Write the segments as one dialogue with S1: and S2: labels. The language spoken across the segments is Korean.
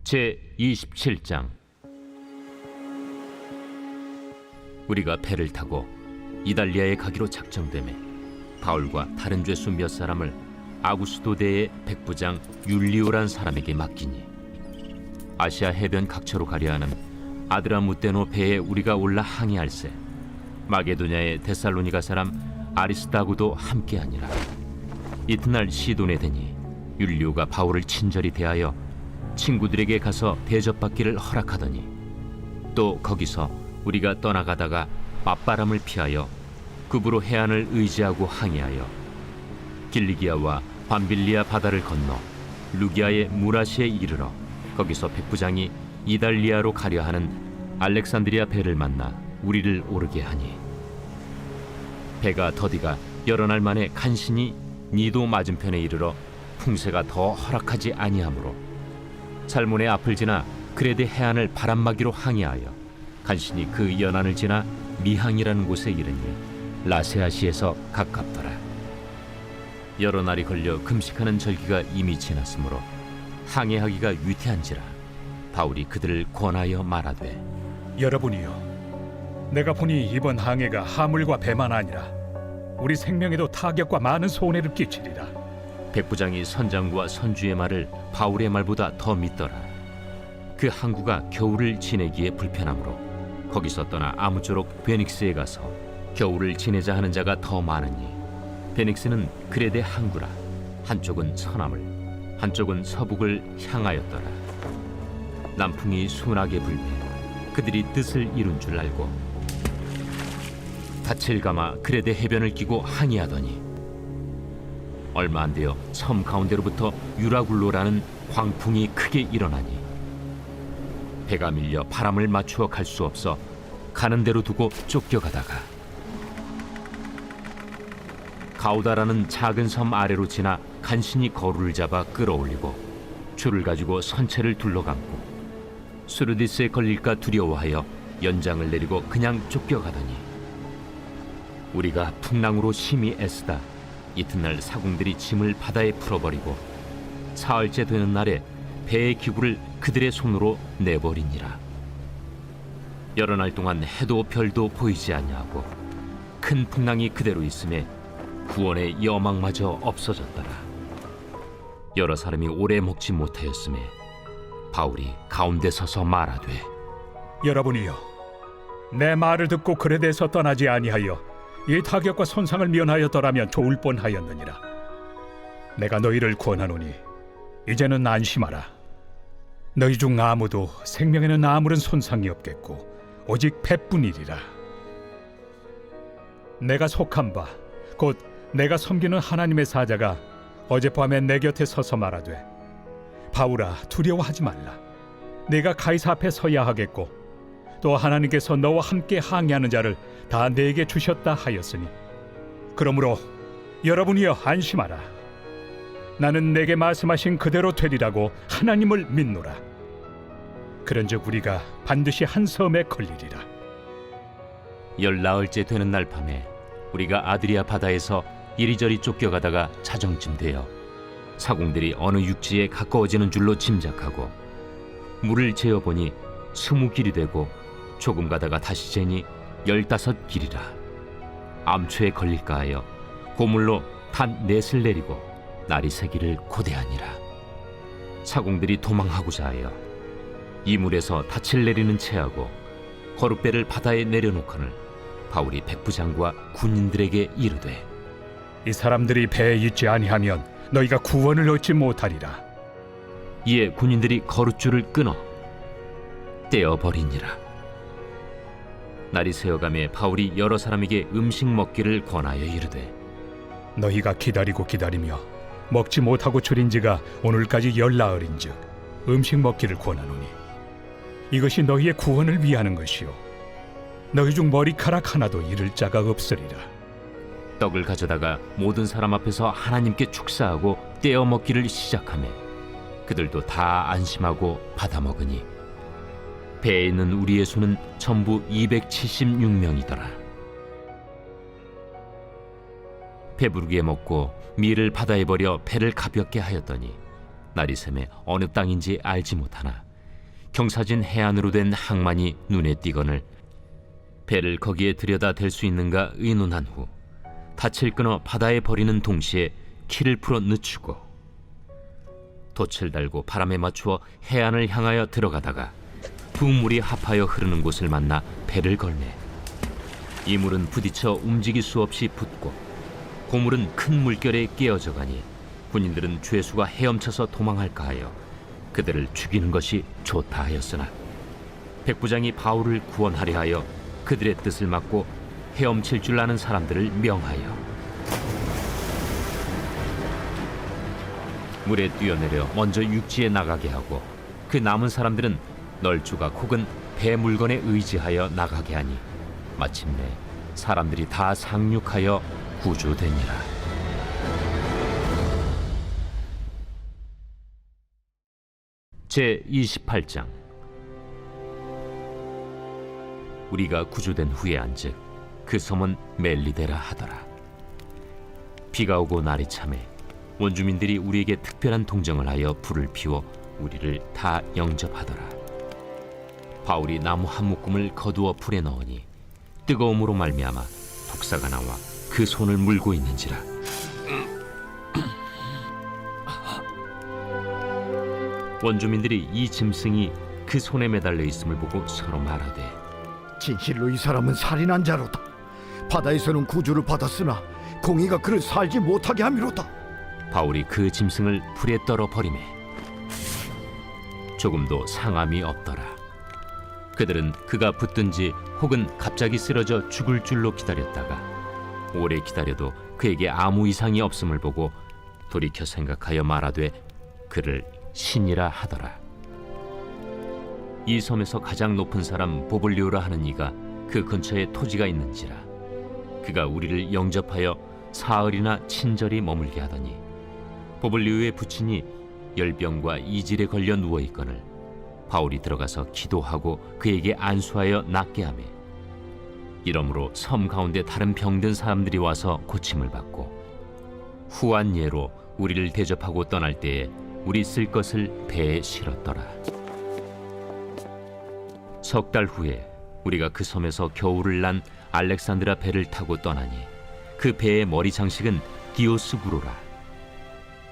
S1: 제27장. 우리가 배를 타고 이달리아에 가기로 작정되매 바울과 다른 죄수 몇 사람을 아구스도대의 백부장 율리오란 사람에게 맡기니, 아시아 해변 각처로 가려 하는 아드라무테노 배에 우리가 올라 항해할세 마게도냐의 데살로니가 사람 아리스다고도 함께하니라. 이튿날 시돈에 되니 율리오가 바울을 친절히 대하여 친구들에게 가서 대접받기를 허락하더니, 또 거기서 우리가 떠나가다가 맞바람을 피하여 급으로 해안을 의지하고 항해하여 길리기아와 밤빌리아 바다를 건너 루기아의 무라시에 이르러 거기서 백부장이 이달리아로 가려 하는 알렉산드리아 배를 만나 우리를 오르게 하니, 배가 더디가 여러 날 만에 간신히 니도 맞은편에 이르러 풍세가 더 허락하지 아니하므로 살몬의 앞을 지나 그레데 해안을 바람막이로 항해하여 간신히 그 연안을 지나 미항이라는 곳에 이르니 라세아시에서 가깝더라. 여러 날이 걸려 금식하는 절기가 이미 지났으므로 항해하기가 위태한지라 바울이 그들을 권하여 말하되,
S2: 여러분이여, 내가 보니 이번 항해가 하물과 배만 아니라 우리 생명에도 타격과 많은 손해를 끼치리라.
S1: 백부장이 선장과 선주의 말을 바울의 말보다 더 믿더라. 그 항구가 겨울을 지내기에 불편하므로 거기서 떠나 아무쪼록 베닉스에 가서 겨울을 지내자 하는 자가 더 많으니, 베닉스는 그레데 항구라. 한쪽은 서남을, 한쪽은 서북을 향하였더라. 남풍이 순하게 불매 그들이 뜻을 이룬 줄 알고 닻을 감아 그레데 해변을 끼고 항해하더니, 얼마 안 되어 섬 가운데로부터 유라굴로라는 광풍이 크게 일어나니 배가 밀려 바람을 맞추어 갈 수 없어 가는 대로 두고 쫓겨가다가 가우다라는 작은 섬 아래로 지나 간신히 거루를 잡아 끌어올리고 줄을 가지고 선체를 둘러감고 수르디스에 걸릴까 두려워하여 연장을 내리고 그냥 쫓겨가더니, 우리가 풍랑으로 심히 애쓰다 이튿날 사공들이 짐을 바다에 풀어버리고 사흘째 되는 날에 배의 기구를 그들의 손으로 내버리니라. 여러 날 동안 해도 별도 보이지 아니하고 큰 풍랑이 그대로 있음에 구원의 여망마저 없어졌더라. 여러 사람이 오래 먹지 못하였음에 바울이 가운데 서서 말하되,
S2: 여러분이여, 내 말을 듣고 그레데에서 떠나지 아니하여 이 타격과 손상을 면하였더라면 좋을 뻔하였느니라. 내가 너희를 권하노니 이제는 안심하라. 너희 중 아무도 생명에는 아무런 손상이 없겠고 오직 배뿐이리라. 내가 속한 바 곧 내가 섬기는 하나님의 사자가 어젯밤에 내 곁에 서서 말하되, 바울아, 두려워하지 말라. 내가 가이사 앞에 서야 하겠고 또 하나님께서 너와 함께 항해하는 자를 다 내게 주셨다 하였으니, 그러므로 여러분이여 안심하라. 나는 내게 말씀하신 그대로 되리라고 하나님을 믿노라. 그런즉 우리가 반드시 한 섬에 걸리리라.
S1: 열나흘째 되는 날 밤에 우리가 아드리아 바다에서 이리저리 쫓겨가다가 자정쯤 되어 사공들이 어느 육지에 가까워지는 줄로 짐작하고 물을 재어보니 20길이 되고 조금 가다가 다시 재니 15길이라. 암초에 걸릴까 하여 고물로 단 넷을 내리고 날이 새기를 고대하니라. 사공들이 도망하고자 하여 이물에서 닻을 내리는 채하고 거룻배를 바다에 내려놓거늘 바울이 백부장과 군인들에게 이르되,
S2: 이 사람들이 배에 있지 아니하면 너희가 구원을 얻지 못하리라.
S1: 이에 군인들이 거룻줄을 끊어 떼어버리니라. 날이 새어가매 바울이 여러 사람에게 음식 먹기를 권하여 이르되,
S2: 너희가 기다리고 기다리며 먹지 못하고 줄인 지가 오늘까지 열나흘인즉 음식 먹기를 권하노니 이것이 너희의 구원을 위하는 것이요 너희 중 머리카락 하나도 잃을 자가 없으리라.
S1: 떡을 가져다가 모든 사람 앞에서 하나님께 축사하고 떼어 먹기를 시작하매 그들도 다 안심하고 받아 먹으니 배에 있는 우리의 수는 전부 276명이더라. 배부르게 먹고 밀을 바다에 버려 배를 가볍게 하였더니 날이 새매 어느 땅인지 알지 못하나 경사진 해안으로 된 항만이 눈에 띄거늘 배를 거기에 들여다 댈 수 있는가 의논한 후 닻을 끊어 바다에 버리는 동시에 키를 풀어 늦추고 돛을 달고 바람에 맞추어 해안을 향하여 들어가다가 두 물이 합하여 흐르는 곳을 만나 배를 걸매 이 물은 부딪혀 움직일 수 없이 붙고 고물은 큰 물결에 깨어져 가니 군인들은 죄수가 헤엄쳐서 도망할까 하여 그들을 죽이는 것이 좋다 하였으나 백부장이 바울을 구원하려 하여 그들의 뜻을 막고 헤엄칠 줄 아는 사람들을 명하여 물에 뛰어내려 먼저 육지에 나가게 하고 그 남은 사람들은 널조각 혹은 배 물건에 의지하여 나가게 하니 마침내 사람들이 다 상륙하여 구조되니라. 제 28장. 우리가 구조된 후에 안즉 그 섬은 멜리데라 하더라. 비가 오고 날이 참해 원주민들이 우리에게 특별한 동정을 하여 불을 피워 우리를 다 영접하더라. 바울이 나무 한 묶음을 거두어 불에 넣으니 뜨거움으로 말미암아 독사가 나와 그 손을 물고 있는지라. 원주민들이 이 짐승이 그 손에 매달려 있음을 보고 서로 말하되
S3: 진실로 이 사람은 살인한 자로다. 바다에서는 구주를 받았으나 공의가 그를 살지 못하게 함이로다.
S1: 바울이 그 짐승을 불에 떨어 버리매 조금도 상함이 없더라. 그들은 그가 붙든지 혹은 갑자기 쓰러져 죽을 줄로 기다렸다가 오래 기다려도 그에게 아무 이상이 없음을 보고 돌이켜 생각하여 말하되 그를 신이라 하더라. 이 섬에서 가장 높은 사람 보블리오라 하는 이가 그 근처에 토지가 있는지라. 그가 우리를 영접하여 사흘이나 친절히 머물게 하더니 보블리오의 부친이 열병과 이질에 걸려 누워 있거늘 바울이 들어가서 기도하고 그에게 안수하여 낫게 하매 이러므로 섬 가운데 다른 병든 사람들이 와서 고침을 받고 후한 예로 우리를 대접하고 떠날 때에 우리 쓸 것을 배에 실었더라. 석 달 후에 우리가 그 섬에서 겨울을 난 알렉산드라 배를 타고 떠나니 그 배의 머리 장식은 디오스구로라.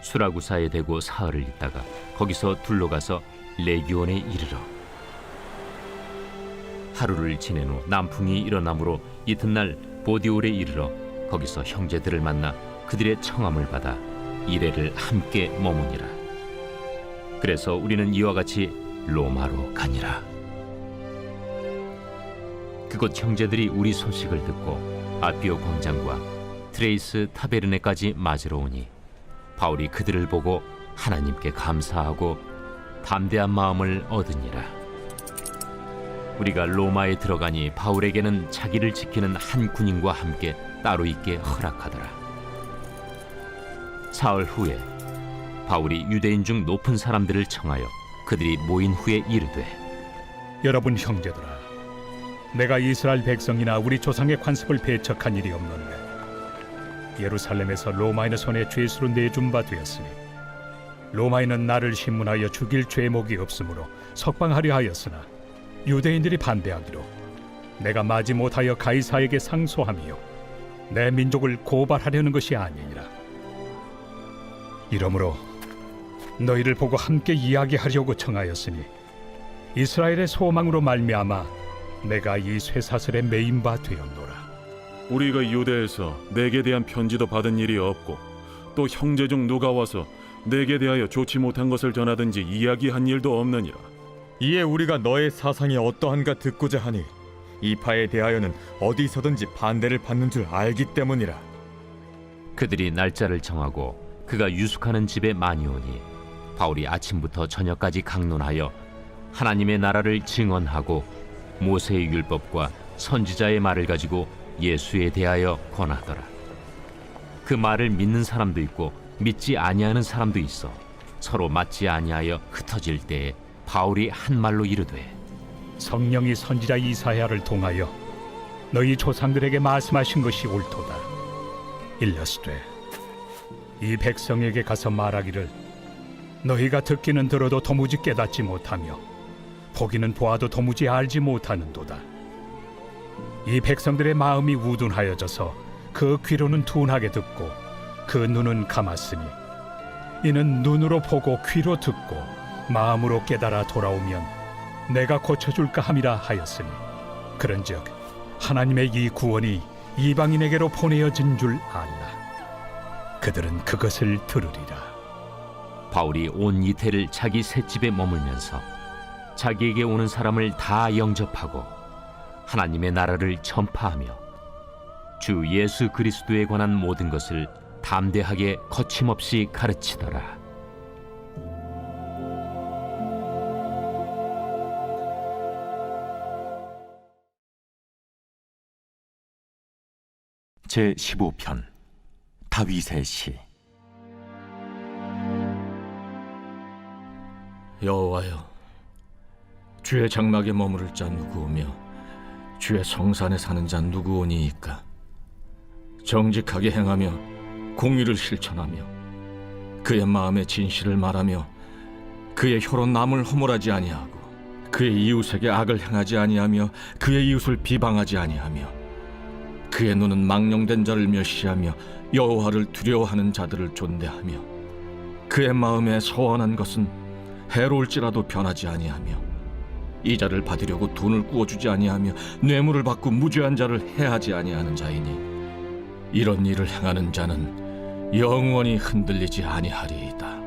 S1: 수라구사에 대고 사흘을 있다가 거기서 둘러가서 레기온에 이르러 하루를 지낸 후 남풍이 일어나므로 이튿날 보디올에 이르러 거기서 형제들을 만나 그들의 청함을 받아 이레를 함께 머무니라. 그래서 우리는 이와 같이 로마로 가니라. 그곳 형제들이 우리 소식을 듣고 아피오 광장과 트레이스 타베르네까지 맞으러 오니 바울이 그들을 보고 하나님께 감사하고 담대한 마음을 얻으니라. 우리가 로마에 들어가니 바울에게는 자기를 지키는 한 군인과 함께 따로 있게 허락하더라. 사흘 후에 바울이 유대인 중 높은 사람들을 청하여 그들이 모인 후에 이르되
S2: 여러분 형제들아, 내가 이스라엘 백성이나 우리 조상의 관습을 배척한 일이 없는데 예루살렘에서 로마인의 손에 죄수로 내준 바 되었으니 로마인은 나를 신문하여 죽일 죄목이 없으므로 석방하려 하였으나 유대인들이 반대하기로 내가 마지 못하여 가이사에게 상소하며 내 민족을 고발하려는 것이 아니니라. 이러므로 너희를 보고 함께 이야기하려고 청하였으니 이스라엘의 소망으로 말미암아 내가 이 쇠사슬에 매인 바 되었노라.
S4: 우리가 유대에서 내게 대한 편지도 받은 일이 없고 또 형제 중 누가 와서 내게 대하여 좋지 못한 것을 전하든지 이야기한 일도 없느니라.
S5: 이에 우리가 너의 사상이 어떠한가 듣고자 하니 이 파에 대하여는 어디서든지 반대를 받는 줄 알기 때문이라.
S1: 그들이 날짜를 정하고 그가 유숙하는 집에 많이 오니 바울이 아침부터 저녁까지 강론하여 하나님의 나라를 증언하고 모세의 율법과 선지자의 말을 가지고 예수에 대하여 권하더라. 그 말을 믿는 사람도 있고 믿지 아니하는 사람도 있어 서로 맞지 아니하여 흩어질 때에 바울이 한 말로 이르되
S2: 성령이 선지자 이사야를 통하여 너희 조상들에게 말씀하신 것이 옳도다. 일러스되 이 백성에게 가서 말하기를 너희가 듣기는 들어도 도무지 깨닫지 못하며 보기는 보아도 도무지 알지 못하는도다. 이 백성들의 마음이 우둔하여져서 그 귀로는 둔하게 듣고 그 눈은 감았으니 이는 눈으로 보고 귀로 듣고 마음으로 깨달아 돌아오면 내가 고쳐줄까 함이라 하였으니 그런즉 하나님의 이 구원이 이방인에게로 보내어진 줄 알라. 그들은 그것을 들으리라.
S1: 바울이 온 이태를 자기 셋집에 머물면서 자기에게 오는 사람을 다 영접하고 하나님의 나라를 전파하며 주 예수 그리스도에 관한 모든 것을 담대하게 거침없이 가르치더라.
S6: 제 15편 다윗의 시.
S7: 여호와여, 주의 장막에 머무를 자 누구오며 주의 성산에 사는 자 누구오니이까? 정직하게 행하며 공의를 실천하며 그의 마음에 진실을 말하며 그의 혀로 남을 허물하지 아니하고 그의 이웃에게 악을 행하지 아니하며 그의 이웃을 비방하지 아니하며 그의 눈은 망령된 자를 멸시하며 여호와를 두려워하는 자들을 존대하며 그의 마음에 소원한 것은 해로울지라도 변하지 아니하며 이자를 받으려고 돈을 구워주지 아니하며 뇌물을 받고 무죄한 자를 해하지 아니하는 자이니 이런 일을 행하는 자는 영원히 흔들리지 아니하리이다.